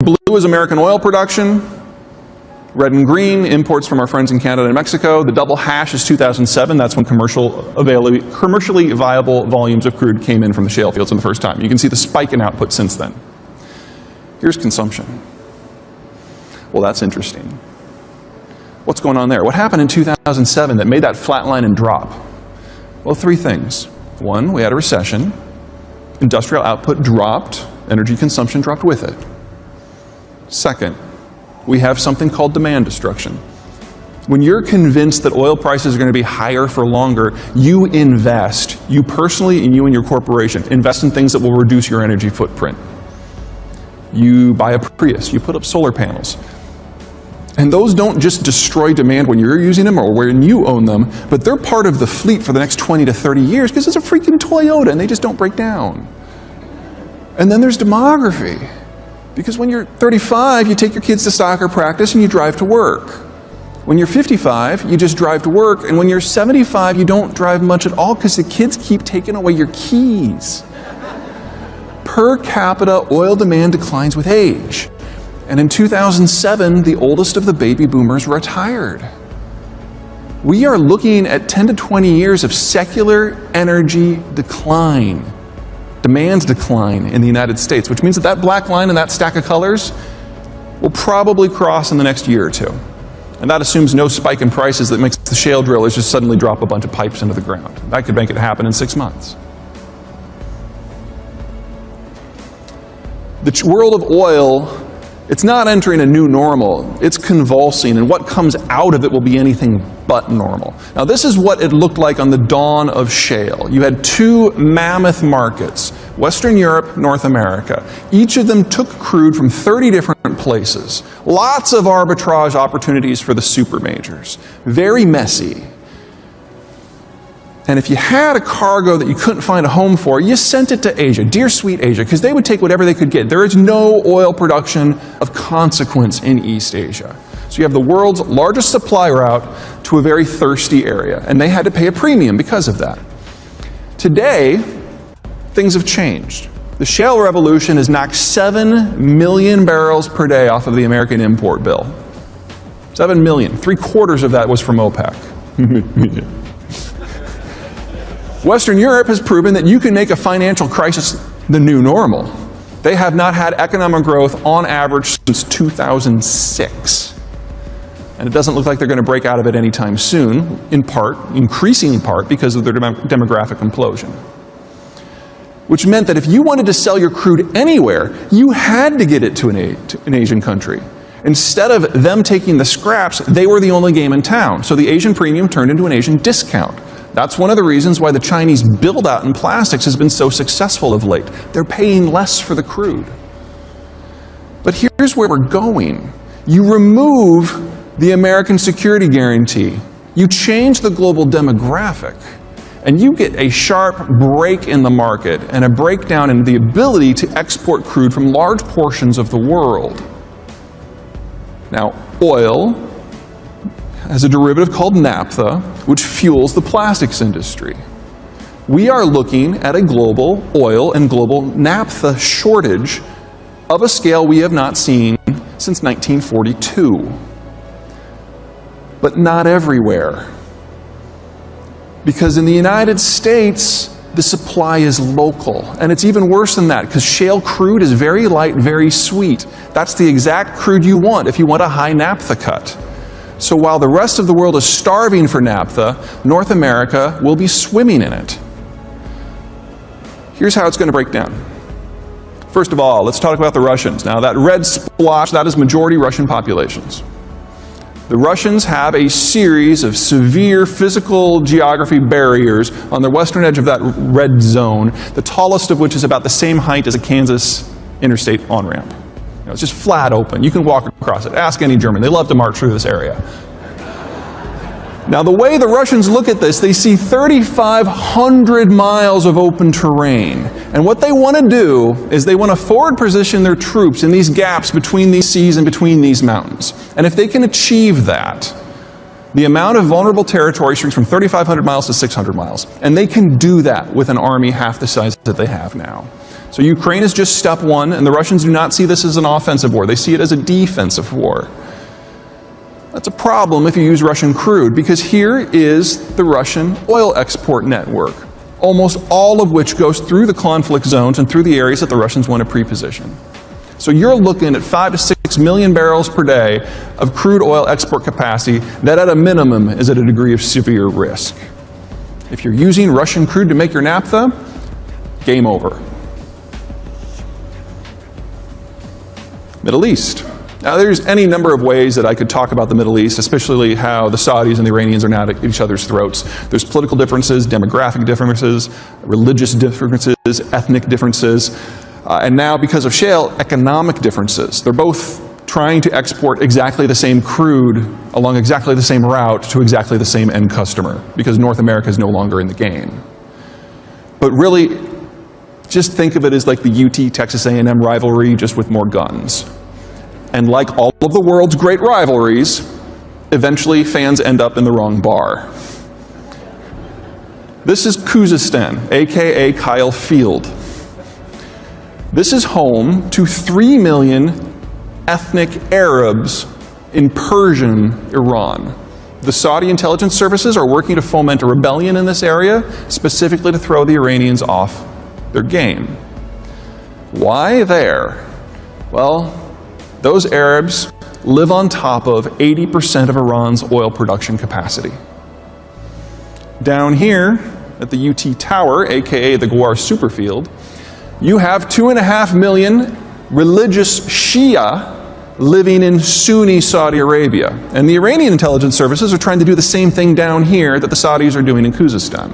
Blue is American oil production. Red and green, imports from our friends in Canada and Mexico. The double hash is 2007. That's when commercially viable volumes of crude came in from the shale fields for the first time. You can see the spike in output since then. Here's consumption. Well, that's interesting. What's going on there? What happened in 2007 that made that flat line and drop? Well, three things. One, we had a recession. Industrial output dropped. Energy consumption dropped with it. Second, we have something called demand destruction. When you're convinced that oil prices are going to be higher for longer, you invest. You personally and you and your corporation invest in things that will reduce your energy footprint. You buy a Prius, you put up solar panels. And those don't just destroy demand when you're using them or when you own them, but they're part of the fleet for the next 20 to 30 years because it's a freaking Toyota and they just don't break down. And then there's demography. Because when you're 35, you take your kids to soccer practice and you drive to work. When you're 55, you just drive to work. And when you're 75, you don't drive much at all because the kids keep taking away your keys. Per capita oil demand declines with age. And in 2007, the oldest of the baby boomers retired. We are looking at 10 to 20 years of secular energy decline. Demand decline in the United States, which means that that black line and that stack of colors will probably cross in the next year or two. And that assumes no spike in prices that makes the shale drillers just suddenly drop a bunch of pipes into the ground. That could make it happen in 6 months. The world of oil, it's not entering a new normal, it's convulsing, and what comes out of it will be anything but normal. Now this is what it looked like on the dawn of shale. You had two mammoth markets, Western Europe, North America. Each of them took crude from 30 different places. Lots of arbitrage opportunities for the super majors. Very messy. And if you had a cargo that you couldn't find a home for, you sent it to Asia, dear sweet Asia, because they would take whatever they could get. There is no oil production of consequence in East Asia. So you have the world's largest supply route to a very thirsty area, and they had to pay a premium because of that. Today, things have changed. The shale revolution has knocked 7 million barrels per day off of the American import bill. 7 million. 3/4 of that was from OPEC. Western Europe has proven that you can make a financial crisis the new normal. They have not had economic growth on average since 2006. And it doesn't look like they're going to break out of it anytime soon, in part, increasing in part, because of their demographic implosion. Which meant that if you wanted to sell your crude anywhere, you had to get it to an Asian country. Instead of them taking the scraps, they were the only game in town. So the Asian premium turned into an Asian discount. That's one of the reasons why the Chinese build-out in plastics has been so successful of late. They're paying less for the crude. But here's where we're going. You remove the American security guarantee. You change the global demographic. And you get a sharp break in the market and a breakdown in the ability to export crude from large portions of the world. Now, oil has a derivative called naphtha, which fuels the plastics industry. We are looking at a global oil and global naphtha shortage of a scale we have not seen since 1942. But not everywhere. Because in the United States, the supply is local. And it's even worse than that, because shale crude is very light, very sweet. That's the exact crude you want if you want a high naphtha cut. So while the rest of the world is starving for naphtha, North America will be swimming in it. Here's how it's going to break down. First of all, let's talk about the Russians. Now that red splotch, that is majority Russian populations. The Russians have a series of severe physical geography barriers on the western edge of that red zone, the tallest of which is about the same height as a Kansas interstate on-ramp. It's just flat open. You can walk across it. Ask any German. They love to march through this area. Now, the way the Russians look at this, they see 3,500 miles of open terrain. And what they want to do is they want to forward position their troops in these gaps between these seas and between these mountains. And if they can achieve that, the amount of vulnerable territory shrinks from 3,500 miles to 600 miles. And they can do that with an army half the size that they have now. So Ukraine is just step one, and the Russians do not see this as an offensive war. They see it as a defensive war. That's a problem if you use Russian crude, because here is the Russian oil export network, almost all of which goes through the conflict zones and through the areas that the Russians want to pre-position. So you're looking at 5 to 6 million barrels per day of crude oil export capacity that at a minimum is at a degree of severe risk. If you're using Russian crude to make your naphtha, game over. Middle East. Now there's any number of ways that I could talk about the Middle East, especially how the Saudis and the Iranians are now at each other's throats. There's political differences, demographic differences, religious differences, ethnic differences, and now because of shale, economic differences. They're both trying to export exactly the same crude along exactly the same route to exactly the same end customer, because North America is no longer in the game. But really, just think of it as like the UT Texas A&M rivalry, just with more guns. And like all of the world's great rivalries, eventually fans end up in the wrong bar. This is Khuzestan, aka Kyle Field. This is home to 3 million ethnic Arabs in Persian Iran. The Saudi intelligence services are working to foment a rebellion in this area, specifically to throw the Iranians off their game. Why there? Well, those Arabs live on top of 80% of Iran's oil production capacity. Down here at the UT Tower, aka the Gwar Superfield, you have 2.5 million religious Shia living in Sunni Saudi Arabia. And the Iranian intelligence services are trying to do the same thing down here that the Saudis are doing in Khuzestan.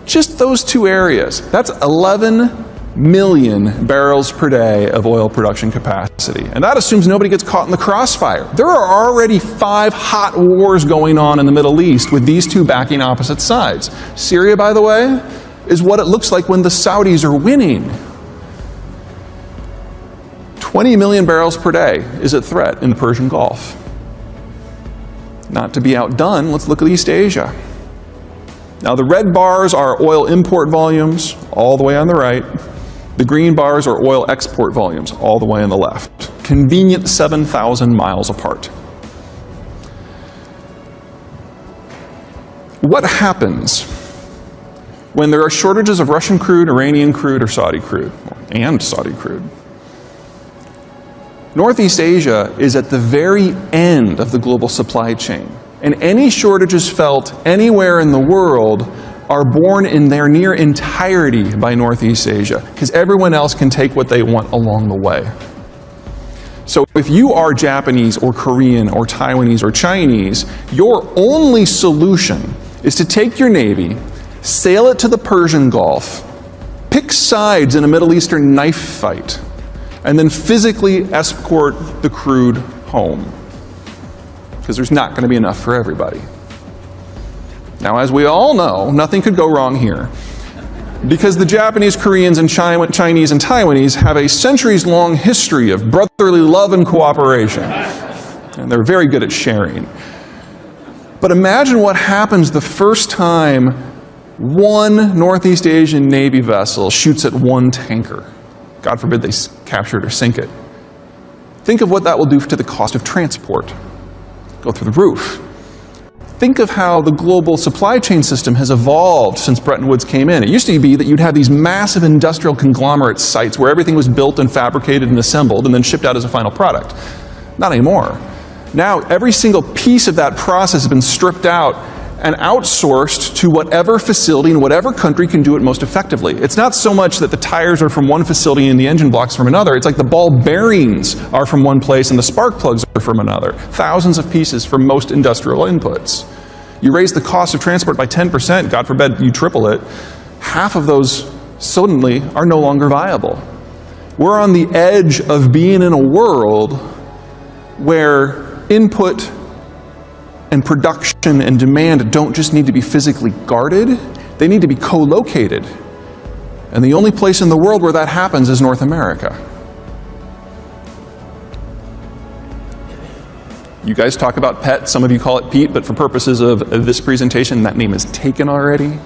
Just those two areas, that's 11 million barrels per day of oil production capacity. And that assumes nobody gets caught in the crossfire. There are already 5 hot wars going on in the Middle East with these two backing opposite sides. Syria, by the way, is what it looks like when the Saudis are winning. 20 million barrels per day is at threat in the Persian Gulf. Not to be outdone, let's look at East Asia. Now the red bars are oil import volumes, all the way on the right. The green bars are oil export volumes, all the way on the left. Convenient 7,000 miles apart. What happens when there are shortages of Russian crude, Iranian crude, or Saudi crude, and Saudi crude? Northeast Asia is at the very end of the global supply chain, and any shortages felt anywhere in the world are borne in their near entirety by Northeast Asia, because everyone else can take what they want along the way. So if you are Japanese or Korean or Taiwanese or Chinese, your only solution is to take your navy, sail it to the Persian Gulf, pick sides in a Middle Eastern knife fight, and then physically escort the crude home. Because there's not going to be enough for everybody. Now, as we all know, nothing could go wrong here. Because the Japanese, Koreans, and Chinese and Taiwanese have a centuries-long history of brotherly love and cooperation. And they're very good at sharing. But imagine what happens the first time one Northeast Asian Navy vessel shoots at one tanker. God forbid they capture it or sink it. Think of what that will do to the cost of transport. Go through the roof. Think of how the global supply chain system has evolved since Bretton Woods came in. It used to be that you'd have these massive industrial conglomerate sites where everything was built and fabricated and assembled and then shipped out as a final product. Not anymore. Now every single piece of that process has been stripped out and outsourced to whatever facility in whatever country can do it most effectively. It's not so much that the tires are from one facility and the engine blocks from another. It's like the ball bearings are from one place and the spark plugs are from another. Thousands of pieces from most industrial inputs. You raise the cost of transport by 10%, God forbid you triple it, half of those suddenly are no longer viable. We're on the edge of being in a world where input and production and demand don't just need to be physically guarded, they need to be co-located. And the only place in the world where that happens is North America. You guys talk about PET, some of you call it Pete, but for purposes of this presentation, that name is taken already.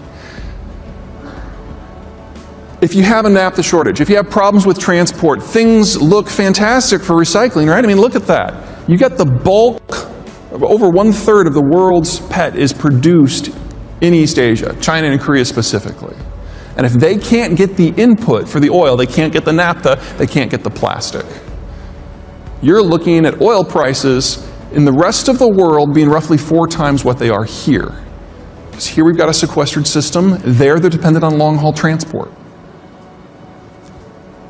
if you have a naphtha shortage, if you have problems with transport, things look fantastic for recycling, right? I mean, look at that. You got the bulk, over 1/3 of the world's PET is produced in East Asia, China and Korea specifically. And if they can't get the input for the oil, they can't get the naphtha, they can't get the plastic. You're looking at oil prices in the rest of the world being roughly 4 times what they are here. Because here we've got a sequestered system, there they're dependent on long-haul transport.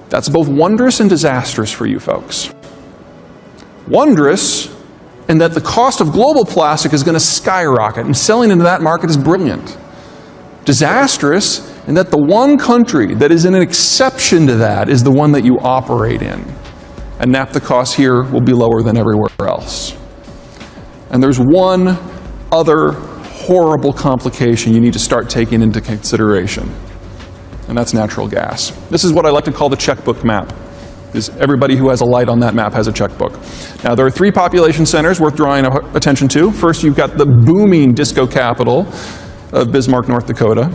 That's both wondrous and disastrous for you folks. Wondrous in that the cost of global plastic is going to skyrocket, and selling into that market is brilliant. Disastrous in that the one country that is an exception to that is the one that you operate in. And naphtha costs here will be lower than everywhere else. And there's one other horrible complication you need to start taking into consideration, and that's natural gas. This is what I like to call the checkbook map, because everybody who has a light on that map has a checkbook. Now, there are 3 population centers worth drawing attention to. First, you've got the booming disco capital of Bismarck, North Dakota.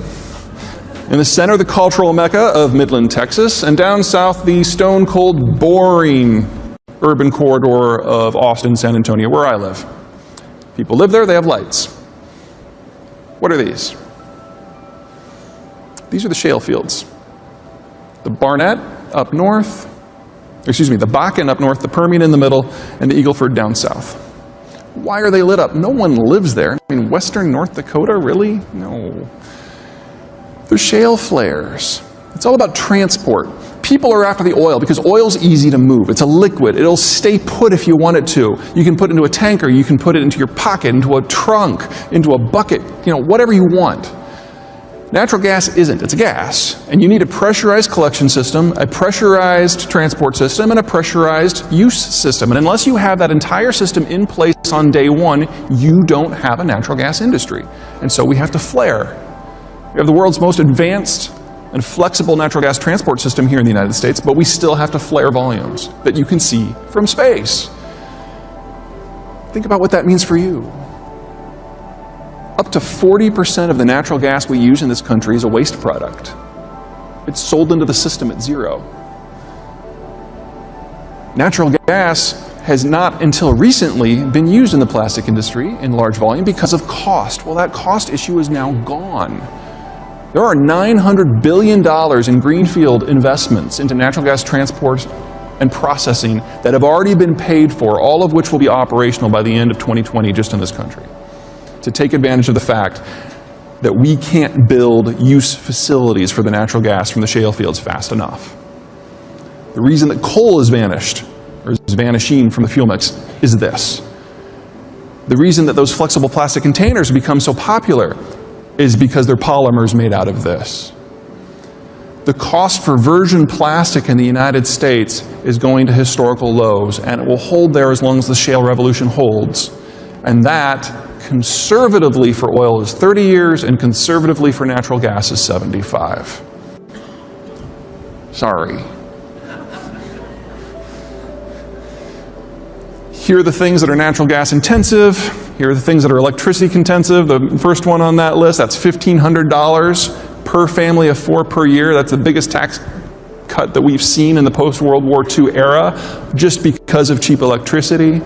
In the center, the cultural mecca of Midland, Texas. And down south, the stone-cold, boring urban corridor of Austin, San Antonio, where I live. People live there, they have lights. What are these? These are the shale fields. The Barnett up north, the Bakken up north, the Permian in the middle, and the Eagle Ford down south. Why are they lit up? No one lives there. I mean, western North Dakota, really? No. They're shale flares. It's all about transport. People are after the oil because oil's easy to move. It's a liquid. It'll stay put if you want it to. You can put it into a tanker, you can put it into your pocket, into a trunk, into a bucket, whatever you want. Natural gas isn't. It's a gas. And you need a pressurized collection system, a pressurized transport system, and a pressurized use system. And unless you have that entire system in place on day one, you don't have a natural gas industry. And so we have to flare. We have the world's most advanced and flexible natural gas transport system here in the United States, but we still have to flare volumes that you can see from space. Think about what that means for you. Up to 40% of the natural gas we use in this country is a waste product. It's sold into the system at 0. Natural gas has not until recently been used in the plastic industry in large volume because of cost. Well, that cost issue is now gone. There are $900 billion in greenfield investments into natural gas transport and processing that have already been paid for, all of which will be operational by the end of 2020 just in this country, to take advantage of the fact that we can't build use facilities for the natural gas from the shale fields fast enough. The reason that coal has vanished, or is vanishing from the fuel mix, is this. The reason that those flexible plastic containers have become so popular is because they're polymers made out of this. The cost for virgin plastic in the United States is going to historical lows, and it will hold there as long as the shale revolution holds. And that, conservatively for oil, is 30 years, and conservatively for natural gas is 75. Sorry. Here are the things that are natural gas intensive. Here are the things that are electricity intensive. The first one on that list, that's $1,500 per family of 4 per year. That's the biggest tax cut that we've seen in the post-World War II era, just because of cheap electricity.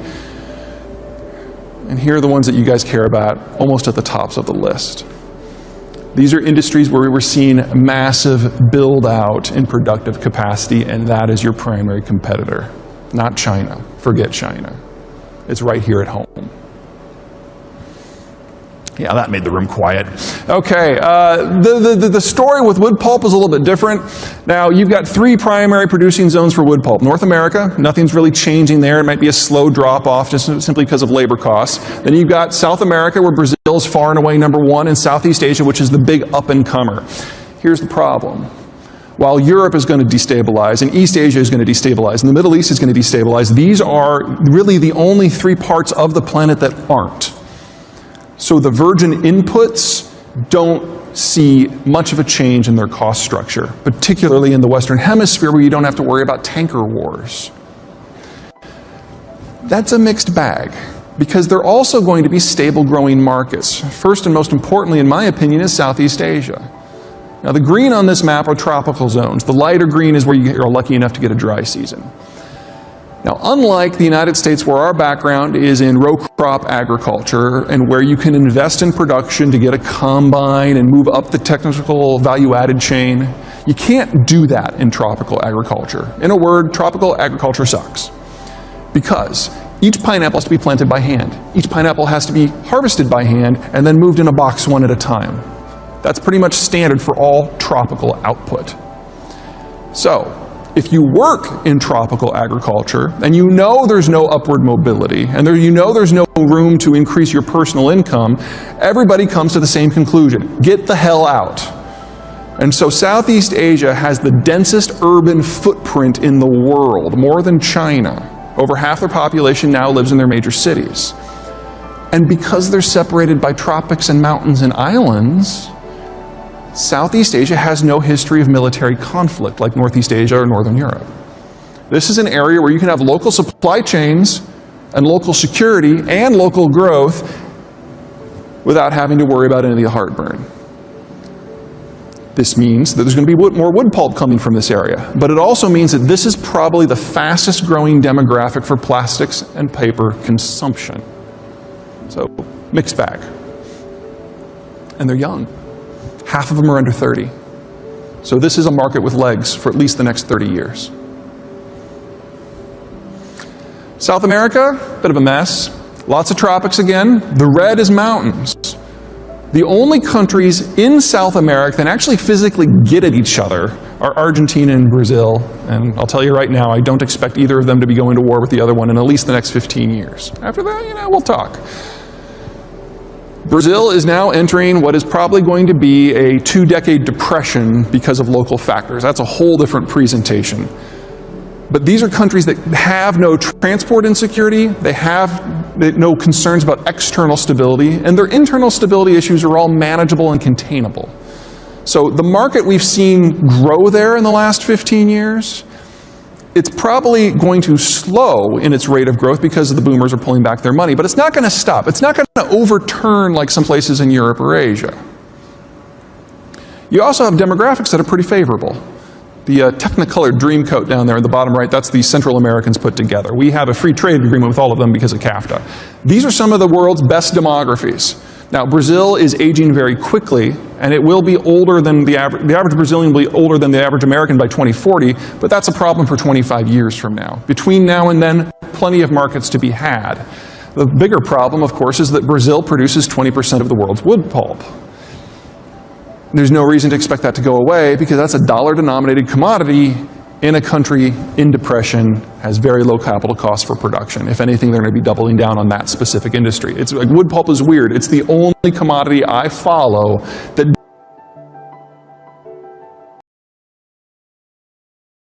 And here are the ones that you guys care about, almost at the tops of the list. These are industries where we were seeing massive build-out in productive capacity, and that is your primary competitor, not China. Forget China. It's right here at home. Yeah, that made the room quiet. Okay, the story with wood pulp is a little bit different. Now, you've got 3 primary producing zones for wood pulp. North America, nothing's really changing there. It might be a slow drop-off just simply because of labor costs. Then you've got South America, where Brazil is far and away #1, and Southeast Asia, which is the big up-and-comer. Here's the problem. While Europe is going to destabilize, and East Asia is going to destabilize, and the Middle East is going to destabilize, these are really the only 3 parts of the planet that aren't. So the virgin inputs don't see much of a change in their cost structure, particularly in the Western Hemisphere, where you don't have to worry about tanker wars. That's a mixed bag, because they're also going to be stable growing markets. First and most importantly, in my opinion, is Southeast Asia. Now the green on this map are tropical zones. The lighter green is where you are lucky enough to get a dry season. Now, unlike the United States, where our background is in row crop agriculture and where you can invest in production to get a combine and move up the technical value-added chain, you can't do that in tropical agriculture. In a word, tropical agriculture sucks. Because each pineapple has to be planted by hand. Each pineapple has to be harvested by hand and then moved in a box one at a time. That's pretty much standard for all tropical output. So, if you work in tropical agriculture, and you know there's no upward mobility, and you know there's no room to increase your personal income, everybody comes to the same conclusion: get the hell out. And so Southeast Asia has the densest urban footprint in the world, more than China. Over half their population now lives in their major cities. And because they're separated by tropics and mountains and islands, Southeast Asia has no history of military conflict like Northeast Asia or Northern Europe. This is an area where you can have local supply chains and local security and local growth without having to worry about any of the heartburn. This means that there's going to be more wood pulp coming from this area, but it also means that this is probably the fastest growing demographic for plastics and paper consumption. So, mixed bag. And they're young. Half of them are under 30. So this is a market with legs for at least the next 30 years. South America, bit of a mess. Lots of tropics again. The red is mountains. The only countries in South America that actually physically get at each other are Argentina and Brazil. And I'll tell you right now, I don't expect either of them to be going to war with the other one in at least the next 15 years. After that, we'll talk. Brazil is now entering what is probably going to be a 2-decade depression because of local factors. That's a whole different presentation. But these are countries that have no transport insecurity, they have no concerns about external stability, and their internal stability issues are all manageable and containable. So the market we've seen grow there in the last 15 years, it's probably going to slow in its rate of growth because the boomers are pulling back their money, but it's not going to stop. It's not going to overturn like some places in Europe or Asia. You also have demographics that are pretty favorable. The Technicolor Dreamcoat down there in the bottom right, that's the Central Americans put together. We have a free trade agreement with all of them because of CAFTA. These are some of the world's best demographies. Now, Brazil is aging very quickly, and it will be older than the average Brazilian will be older than the average American by 2040, but that's a problem for 25 years from now. Between now and then, plenty of markets to be had. The bigger problem, of course, is that Brazil produces 20% of the world's wood pulp. There's no reason to expect that to go away because that's a dollar-denominated commodity in a country in depression, has very low capital costs for production. If anything, they're going to be doubling down on that specific industry. It's like wood pulp is weird. It's the only commodity I follow that